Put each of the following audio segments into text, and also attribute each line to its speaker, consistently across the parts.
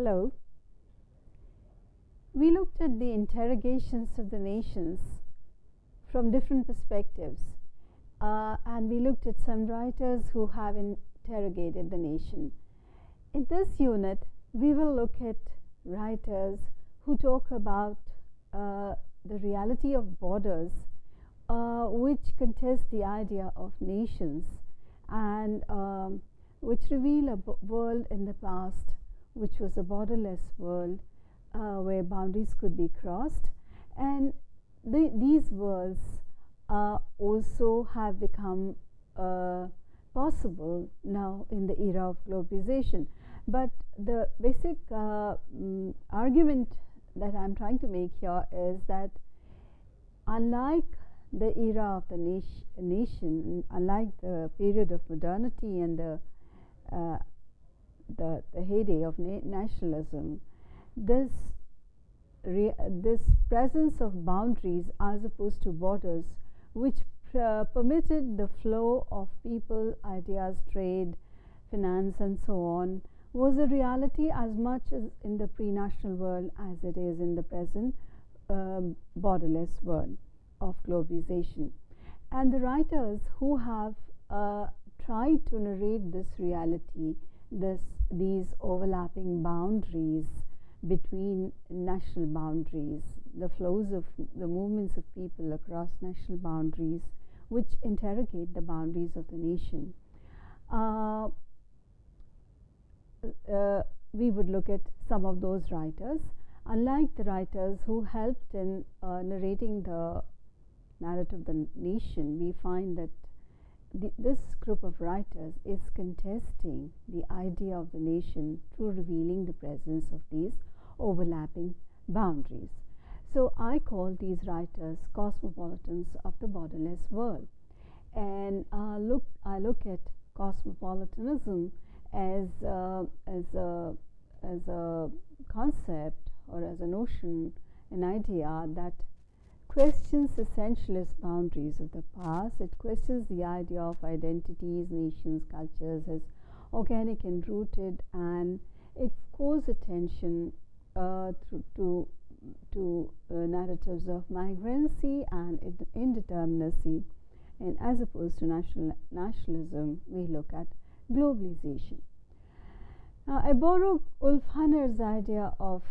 Speaker 1: Hello. We looked at the interrogations of the nations from different perspectives, and we looked at some writers who have interrogated the nation. In this unit, we will look at writers who talk about the reality of borders, which contest the idea of nations, and which reveal a world in the past which was a borderless world where boundaries could be crossed, and these worlds also have become possible now in the era of globalization. But the basic argument that I am trying to make here is that unlike the era of the nation, unlike the period of modernity and the heyday of nationalism, this presence of boundaries as opposed to borders, which permitted the flow of people, ideas, trade, finance, and so on, was a reality as much as in the pre-national world as it is in the present borderless world of globalization. And the writers who have tried to narrate this reality, these overlapping boundaries between national boundaries, the flows of the movements of people across national boundaries, which interrogate the boundaries of the nation. We would look at some of those writers. Unlike the writers who helped in narrating the narrative of the nation, we find that this group of writers is contesting the idea of the nation through revealing the presence of these overlapping boundaries. So I call these writers cosmopolitans of the borderless world, and I look at cosmopolitanism as a concept or as a notion, an idea that questions essentialist boundaries of the past. It questions the idea of identities, nations, cultures as organic and rooted, and it calls attention to narratives of migrancy and indeterminacy. And as opposed to nationalism, we look at globalization. Now, I borrow Ulf Hanner's idea of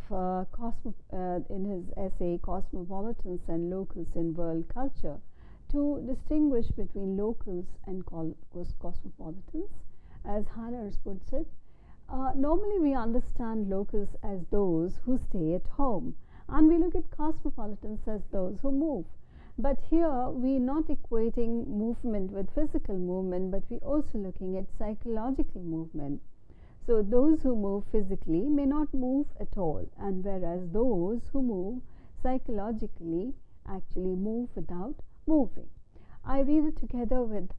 Speaker 1: in his essay Cosmopolitans and Locals in World Culture to distinguish between locals and cosmopolitans. As Hanner puts it, normally we understand locals as those who stay at home, and we look at cosmopolitans as those who move. But here we are not equating movement with physical movement, but we're also looking at psychological movement. So those who move physically may not move at all, and whereas those who move psychologically actually move without moving. I read it together with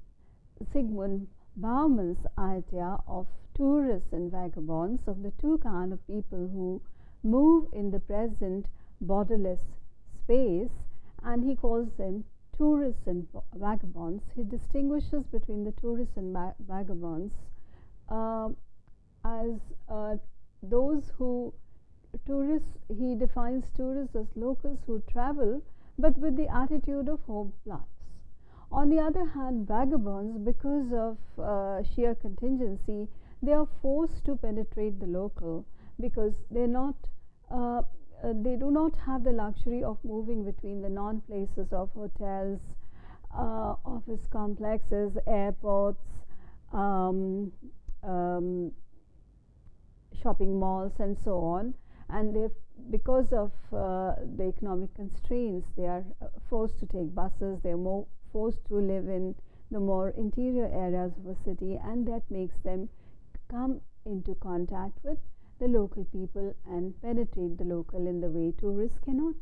Speaker 1: Zygmunt Bauman's idea of tourists and vagabonds, of the two kinds of people who move in the present borderless space, and he calls them tourists and vagabonds. He distinguishes between the tourists and vagabonds as those who he defines tourists as locals who travel but with the attitude of home plus. On the other hand, vagabonds, because of sheer contingency, they are forced to penetrate the local because they do not have the luxury of moving between the non-places of hotels, office complexes, airports, shopping malls, and so on. And because of the economic constraints, they are forced to take buses. They are more forced to live in the more interior areas of a city, and that makes them come into contact with the local people and penetrate the local in the way tourists cannot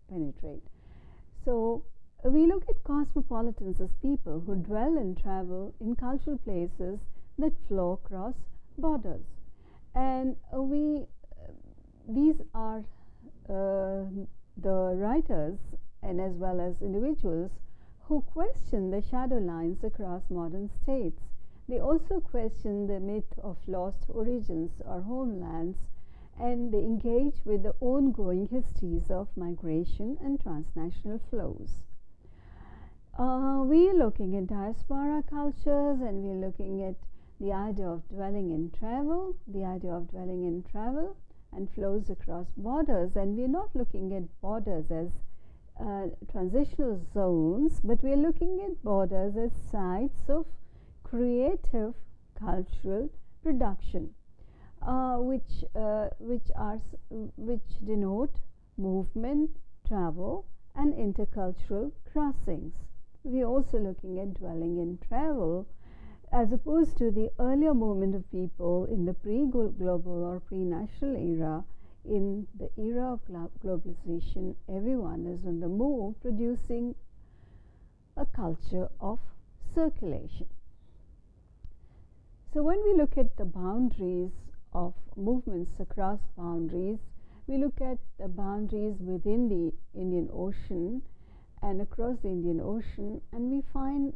Speaker 1: penetrate. So we look at cosmopolitans as people who dwell and travel in cultural places that flow across borders, and these are the writers and as well as individuals who question the shadow lines across modern states. They also question the myth of lost origins or homelands, and they engage with the ongoing histories of migration and transnational flows. We are looking at diaspora cultures, and we are looking at the idea of dwelling in travel, and flows across borders. And we are not looking at borders as transitional zones, but we are looking at borders as sites of creative cultural production, which denote movement, travel, and intercultural crossings. We are also looking at dwelling in travel as opposed to the earlier movement of people in the pre-global or pre-national era. In the era of globalization, everyone is on the move, producing a culture of circulation. So when we look at the boundaries of movements across boundaries, we look at the boundaries within the Indian Ocean and across the Indian Ocean, and we find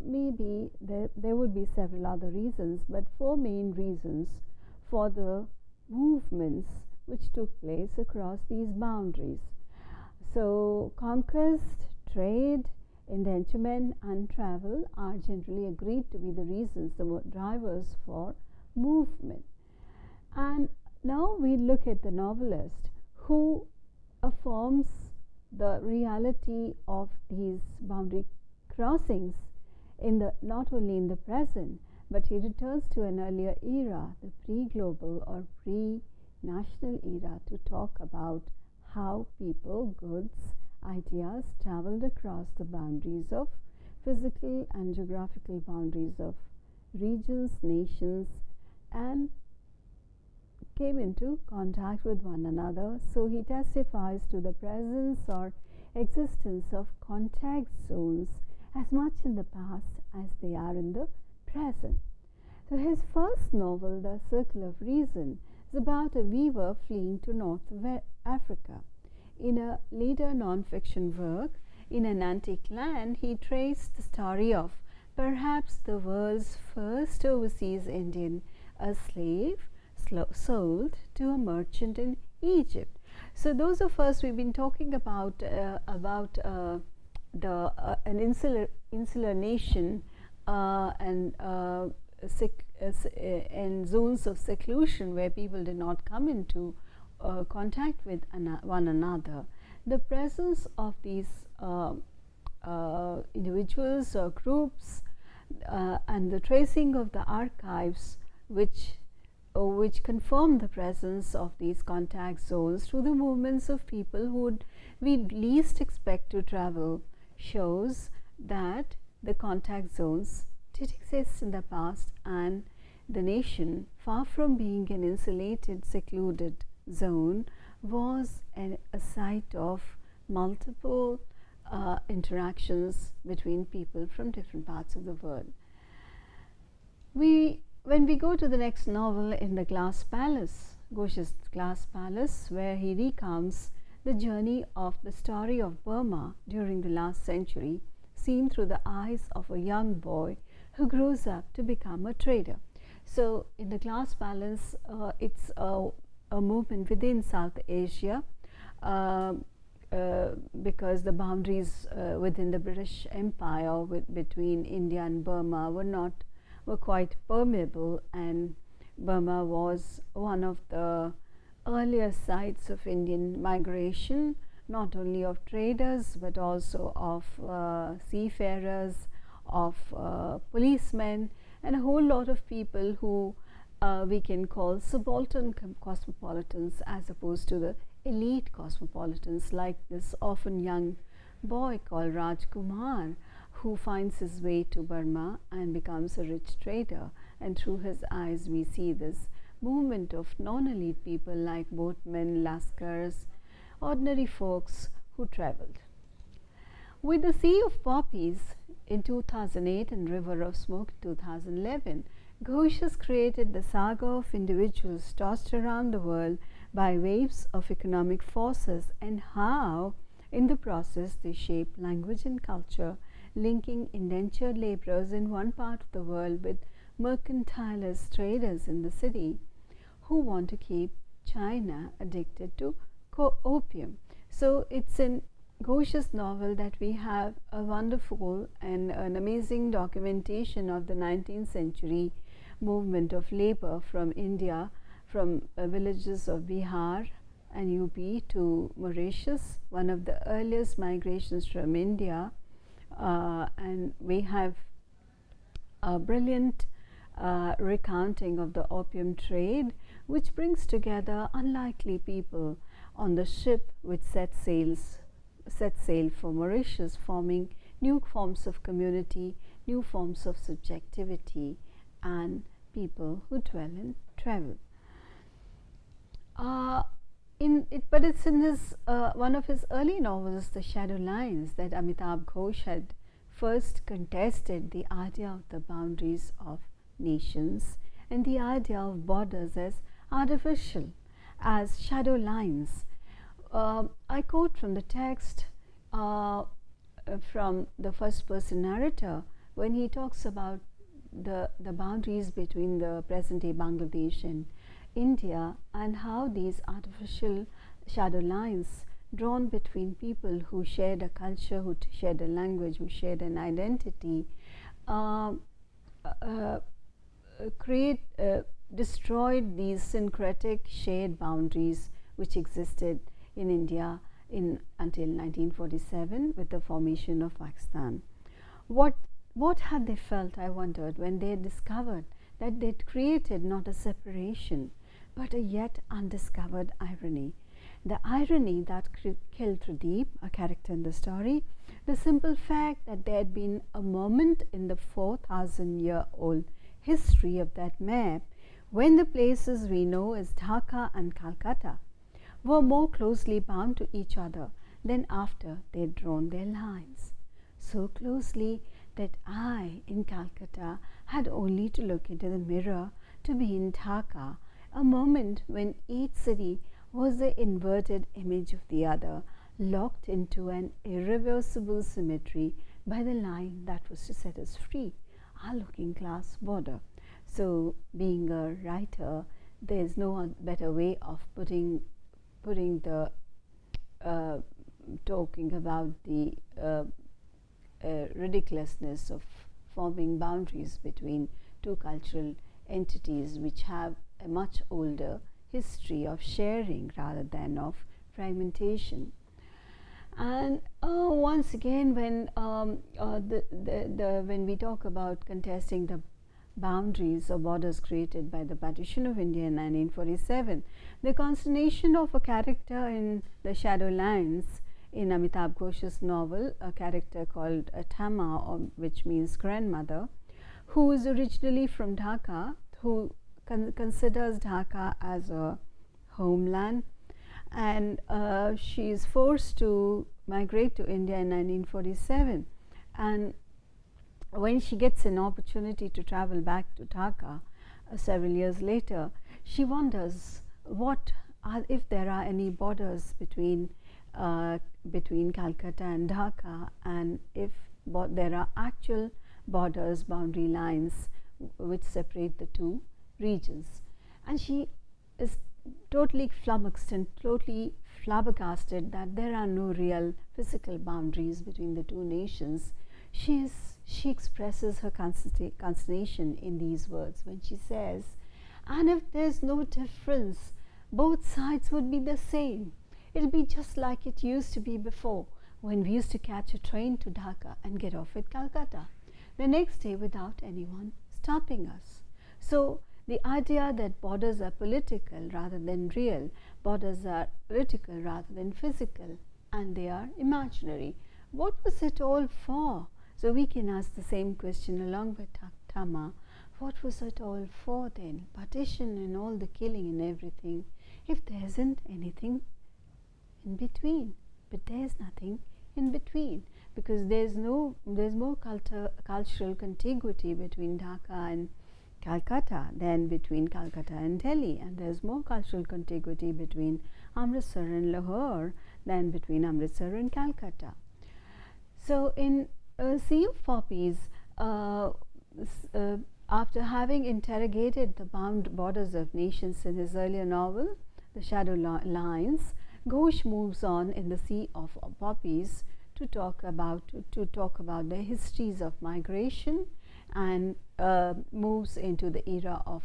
Speaker 1: maybe there would be several other reasons, but four main reasons for the movements which took place across these boundaries. So conquest, trade, indenturement, and travel are generally agreed to be the reasons, the drivers for movement. And now we look at the novelist who affirms the reality of these boundary crossings not only in the present, but he returns to an earlier era, the pre-global or pre-national era, to talk about how people, goods, ideas traveled across the boundaries of physical and geographical boundaries of regions, nations, and came into contact with one another. So he testifies to the presence or existence of contact zones as much in the past as they are in the present. So his first novel, The Circle of Reason, is about a weaver fleeing to North Africa. In a later non-fiction work, In an Antique Land, he traced the story of perhaps the world's first overseas Indian, a slave sold to a merchant in Egypt. So those of us, we've been talking about an insular nation and zones of seclusion where people did not come into contact with one another. The presence of these individuals or groups and the tracing of the archives which confirm the presence of these contact zones through the movements of people who we least expect to travel shows that the contact zones did exist in the past, and the nation, far from being an insulated, secluded zone, was a site of multiple interactions between people from different parts of the world. When we go to the next novel, In the Glass Palace, Ghosh's Glass Palace, where he recounts the journey of the story of Burma during the last century, seen through the eyes of a young boy who grows up to become a trader. So in the Glass Palace, it's a movement within South Asia, because the boundaries within the British Empire between India and Burma were quite permeable, and Burma was one of the earliest sites of Indian migration, not only of traders but also of seafarers, of policemen, and a whole lot of people who we can call subaltern cosmopolitans as opposed to the elite cosmopolitans, like this often young boy called Rajkumar, who finds his way to Burma and becomes a rich trader, and through his eyes we see this movement of non-elite people like boatmen, laskars, ordinary folks who traveled. With The Sea of Poppies in 2008 and River of Smoke in 2011, Ghosh has created the saga of individuals tossed around the world by waves of economic forces, and how in the process they shape language and culture, linking indentured laborers in one part of the world with mercantilist traders in the city who want to keep China addicted to opium. So it's in Ghosh's novel that we have a wonderful and an amazing documentation of the 19th century movement of labor from India, from villages of Bihar and UP to Mauritius, one of the earliest migrations from India. And we have a brilliant recounting of the opium trade, which brings together unlikely people on the ship which set sail for Mauritius, forming new forms of community, new forms of subjectivity, and people who dwell in travel. But it's in his one of his early novels, The Shadow Lines, that Amitabh Ghosh had first contested the idea of the boundaries of nations and the idea of borders as artificial, as shadow lines. I quote from the text from the first person narrator when he talks about the boundaries between the present day Bangladesh and India, and how these artificial shadow lines drawn between people who shared a culture, who shared a language, who shared an identity, destroyed these syncretic shared boundaries which existed in India until 1947 with the formation of Pakistan. What had they felt, I wondered, when they discovered that they'd created not a separation but a yet undiscovered irony? The irony that killed Pradeep, a character in the story, the simple fact that there had been a moment in the 4,000-year-old history of that map when the places we know as Dhaka and Calcutta were more closely bound to each other than after they'd drawn their lines. So closely that I, in Calcutta, had only to look into the mirror to be in Dhaka, a moment when each city was the inverted image of the other, locked into an irreversible symmetry by the line that was to set us free, our looking glass border. So, being a writer, there's no better way of putting the talking about the ridiculousness of forming boundaries between two cultural entities which have a much older history of sharing rather than of fragmentation. And once again, when when we talk about contesting the boundaries or borders created by the partition of India in 1947, the consternation of a character in The Shadow Lines in Amitabh Ghosh's novel, a character called Utama, which means grandmother, who is originally from Dhaka, who considers Dhaka as a homeland, and she is forced to migrate to India in 1947, and when she gets an opportunity to travel back to Dhaka several years later, she wonders if there are any borders between Calcutta and Dhaka, and if there are actual borders, boundary lines which separate the two regions. And she is totally flummoxed and totally flabbergasted that there are no real physical boundaries between the two nations. She expresses her consternation in these words when she says, and if there's no difference, both sides would be the same. It'll be just like it used to be before, when we used to catch a train to Dhaka and get off at Calcutta the next day without anyone stopping us. So the idea that borders are political rather than real, borders are political rather than physical, and they are imaginary. What was it all for? So we can ask the same question along with Tama. What was it all for then? Partition and all the killing and everything, if there isn't anything in between. But there's nothing in between, because there's more cultural contiguity between Dhaka and Calcutta than between Calcutta and Delhi, and there's more cultural contiguity between Amritsar and Lahore than between Amritsar and Calcutta. So in Sea of Poppies, after having interrogated the borders of nations in his earlier novel, the shadow lines, Ghosh moves on in The Sea of Poppies to talk about the histories of migration, and moves into the era of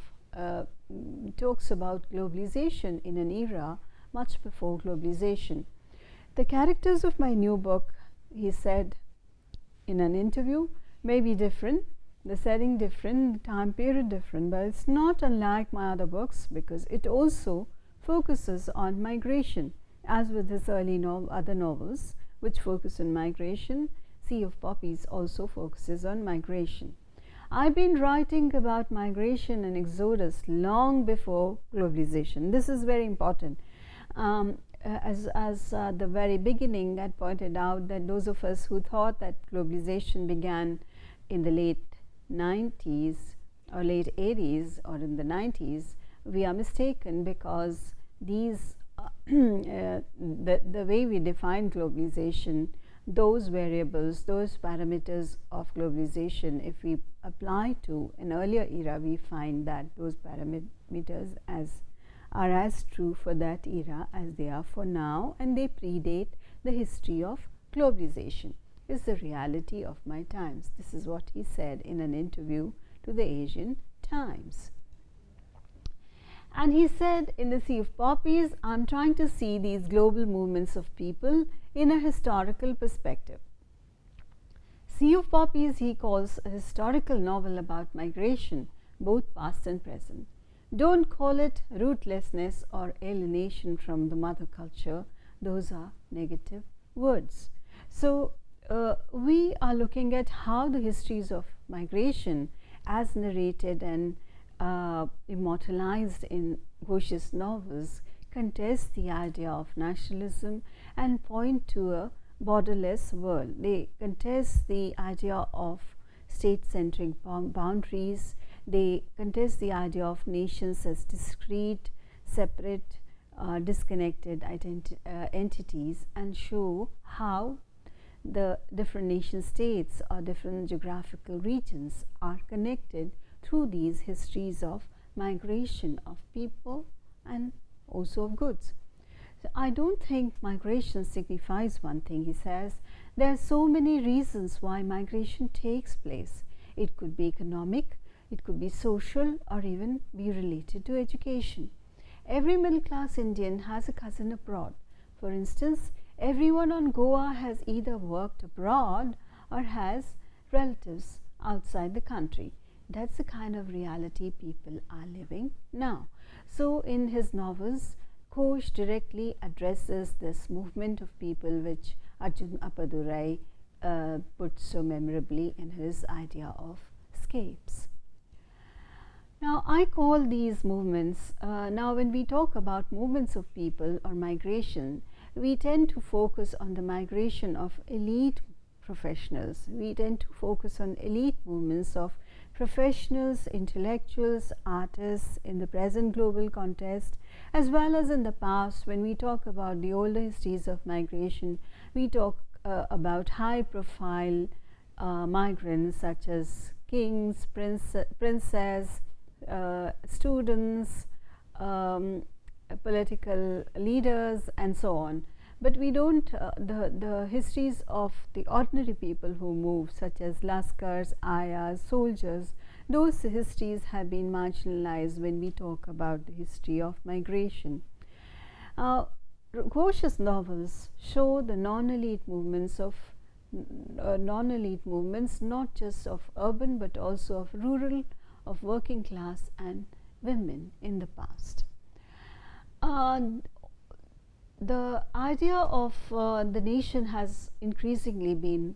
Speaker 1: talks about globalization in an era much before globalization. The characters of my new book, he said in an interview, may be different, the setting different, the time period different, but it's not unlike my other books because it also focuses on migration, as with his early other novels which focus on migration. Sea of Poppies also focuses on migration. I've been writing about migration and exodus long before globalization. This is very important. As the very beginning I pointed out that those of us who thought that globalization began in the late 90s or late 80s or in the 90s, we are mistaken, because these the way we define globalization, those variables, those parameters of globalization, if we apply to an earlier era, we find that those parameters are as true for that era as they are for now, and they predate the history of globalization. Is the reality of my times. This is what he said in an interview to the Asian Times. And he said in The Sea of Poppies, I'm trying to see these global movements of people in a historical perspective. Sea of Poppies he calls a historical novel about migration, both past and present. Don't call it rootlessness or alienation from the mother culture. Those are negative words. So we are looking at how the histories of migration, as narrated and immortalized in Ghosh's novels, contest the idea of nationalism and point to a borderless world. They contest the idea of state-centric boundaries. They contest the idea of nations as discrete, separate, disconnected entities, and show how the different nation states or different geographical regions are connected through these histories of migration of people and also of goods. So I don't think migration signifies one thing. He says there are so many reasons why migration takes place. It could be economic, it could be social, or even be related to education. Every middle class Indian has a cousin abroad. For instance, everyone on Goa has either worked abroad or has relatives outside the country. That's the kind of reality people are living now. So in his novels, Ghosh directly addresses this movement of people which Arjun Appadurai put so memorably in his idea of scapes. Now I call these movements, now when we talk about movements of people or migration, we tend to focus on the migration of elite professionals. We tend to focus on elite movements of professionals, intellectuals, artists in the present global context, as well as in the past. When we talk about the older histories of migration, we talk about high profile migrants such as kings, princes, students, political leaders, and so on. But we don't, the histories of the ordinary people who move, such as Laskars, Ayas, soldiers, those histories have been marginalized when we talk about the history of migration. Ghosh's novels show the non-elite movements not just of urban but also of rural, of working class and women in the past. The idea of the nation has increasingly been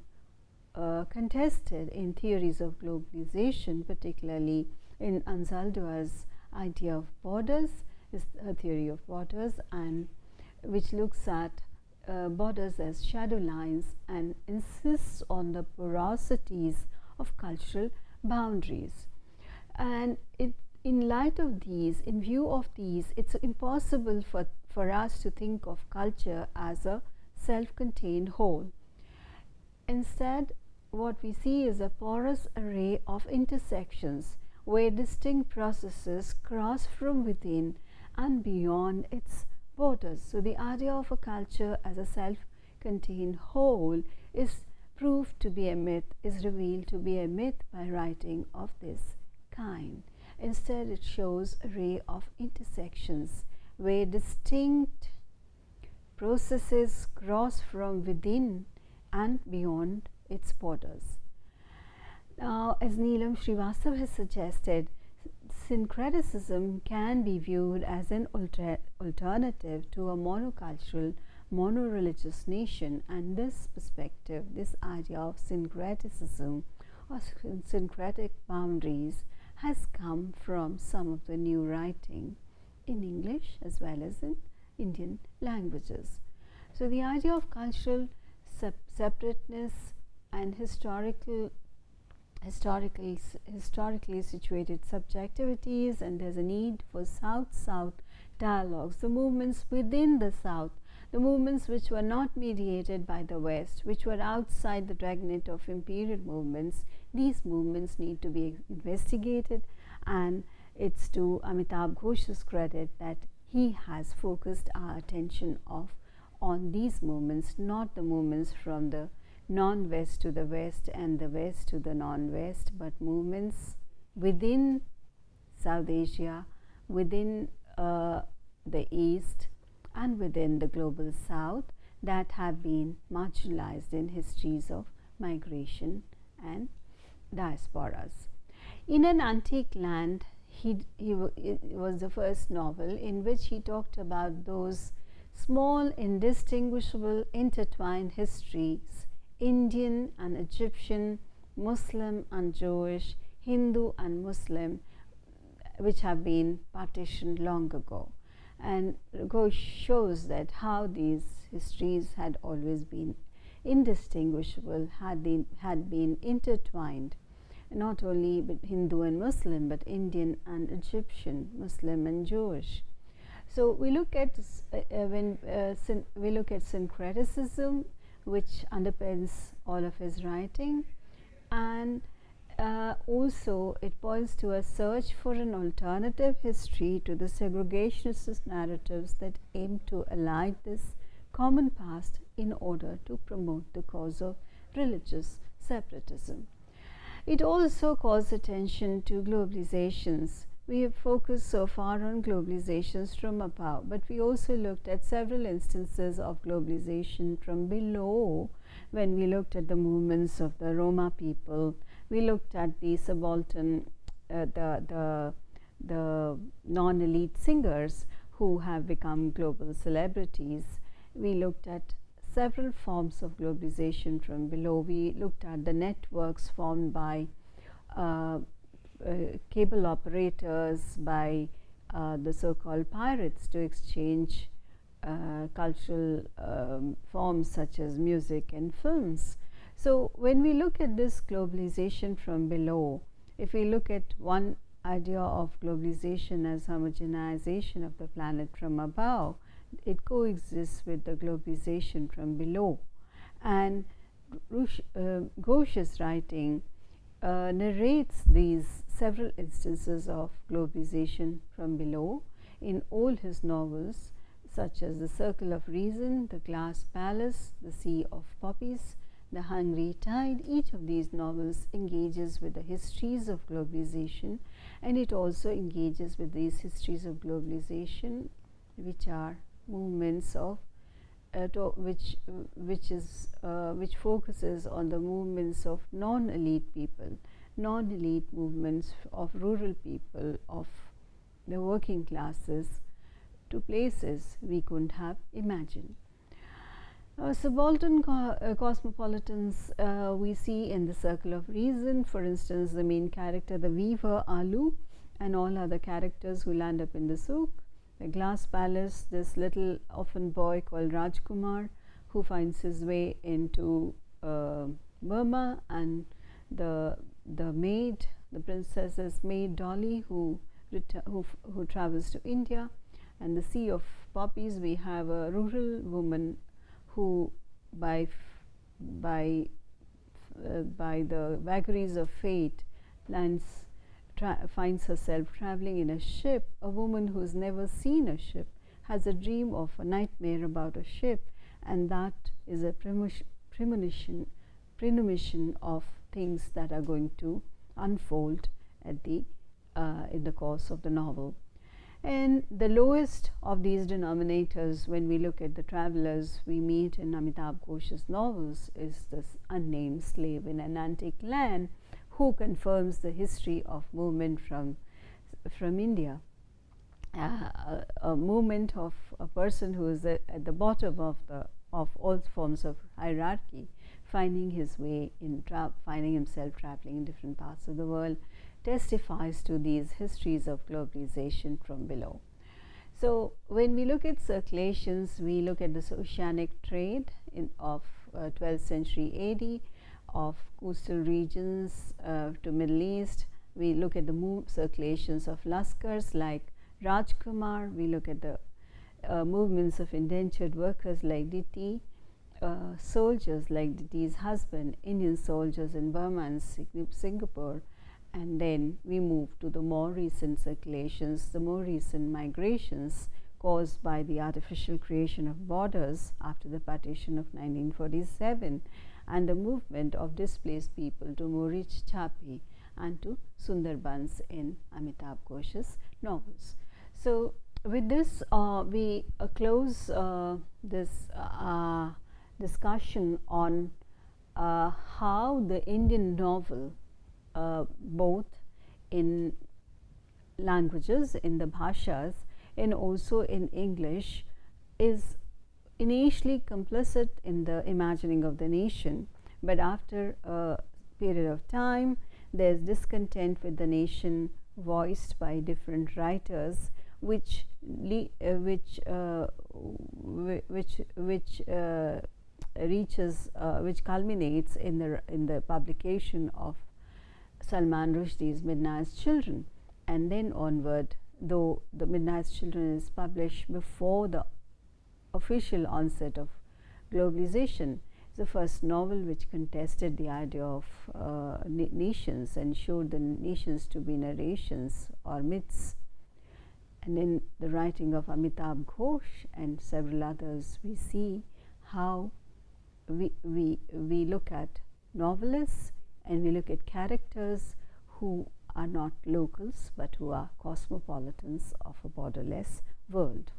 Speaker 1: contested in theories of globalization, particularly in Anzaldua's idea of borders, his theory of borders, and which looks at borders as shadow lines and insists on the porosities of cultural boundaries. And in light of these, in view of these, it's impossible for us to think of culture as a self-contained whole. Instead, what we see is a porous array of intersections where distinct processes cross from within and beyond its borders. So the idea of a culture as a self-contained whole is proved to be a myth, is revealed to be a myth by writing of this kind. Instead, it shows an array of intersections where distinct processes cross from within and beyond its borders. Now, as Neelam Srivastava has suggested, syncretism can be viewed as an alternative to a monocultural, mono-religious nation, and this perspective, this idea of syncretism or syncretic boundaries has come from some of the new writing in English as well as in Indian languages. So the idea of cultural separateness and historically situated subjectivities, and there's a need for South-South dialogues, the movements within the South, the movements which were not mediated by the West, which were outside the dragnet of imperial movements. These movements need to be investigated, and it's to Amitabh Ghosh's credit that he has focused our attention on these movements, not the movements from the non-West to the West and the West to the non-West, but movements within South Asia, within the East, and within the global South that have been marginalized in histories of migration and diasporas. In an Antique Land, it was the first novel in which he talked about those small, indistinguishable, intertwined histories, Indian and Egyptian, Muslim and Jewish, Hindu and Muslim, which have been partitioned long ago. And Ghosh shows that how these histories had always been indistinguishable, had been intertwined, not only with Hindu and Muslim, but Indian and Egyptian, Muslim and Jewish. So we look at we look at syncretism, which underpins all of his writing, and also it points to a search for an alternative history to the segregationist narratives that aim to align this common past in order to promote the cause of religious separatism. It also calls attention to globalizations. We have focused so far on globalizations from above, but we also looked at several instances of globalization from below when we looked at the movements of the Roma people. We looked at the subaltern, the non-elite singers who have become global celebrities. We looked at several forms of globalization from below. We looked at the networks formed by cable operators, by the so-called pirates, to exchange cultural forms such as music and films. So when we look at this globalization from below, if we look at one idea of globalization as homogenization of the planet from above, it coexists with the globalization from below. And Ghosh's writing narrates these several instances of globalization from below in all his novels, such as The Circle of Reason, The Glass Palace, The Sea of Poppies, The Hungry Tide. Each of these novels engages with the histories of globalization, and it also engages with these histories of globalization, which are movements of which focuses on the movements of non-elite people, non-elite movements of rural people, of the working classes, to places we couldn't have imagined. Subaltern cosmopolitans we see in The Circle of Reason. For instance, the main character, the weaver Alu, and all other characters who land up in the souk. The Glass Palace, this little orphan boy called Rajkumar, who finds his way into Burma, and the maid, the princess's maid Dolly, who travels to India. And The Sea of Poppies, we have a rural woman who by the vagaries of fate lands finds herself traveling in a ship. A woman who's never seen a ship has a dream of a nightmare about a ship, and that is a premonition of things that are going to unfold at in the course of the novel. And the lowest of these denominators, when we look at the travelers we meet in Amitabh Ghosh's novels, is this unnamed slave in an antique land who confirms the history of movement from India. A movement of a person who is at the bottom of all forms of hierarchy, finding his way in finding himself traveling in different parts of the world, testifies to these histories of globalization from below. So when we look at circulations, we look at the oceanic trade of 12th century AD, of coastal regions to Middle East. We look at the circulations of Laskars like Rajkumar. We look at the movements of indentured workers like Diti, soldiers like Diti's husband, Indian soldiers in Burma and Singapore. And then we move to the more recent circulations, the more recent migrations caused by the artificial creation of borders after the partition of 1947, and the movement of displaced people to Morich Chapi and to Sundarbans in Amitabh Ghosh's novels. So with this, we close this discussion on how the Indian novel, both in languages, in the bhashas, and also in English, is initially complicit in the imagining of the nation, but after a period of time, there is discontent with the nation voiced by different writers, which culminates in the publication of Salman Rushdie's Midnight's Children, and then onward, though the Midnight's Children is published before the official onset of globalization, it's the first novel which contested the idea of nations and showed the nations to be narrations or myths. And in the writing of Amitabh Ghosh and several others, we see how we look at novelists and we look at characters who are not locals but who are cosmopolitans of a borderless world.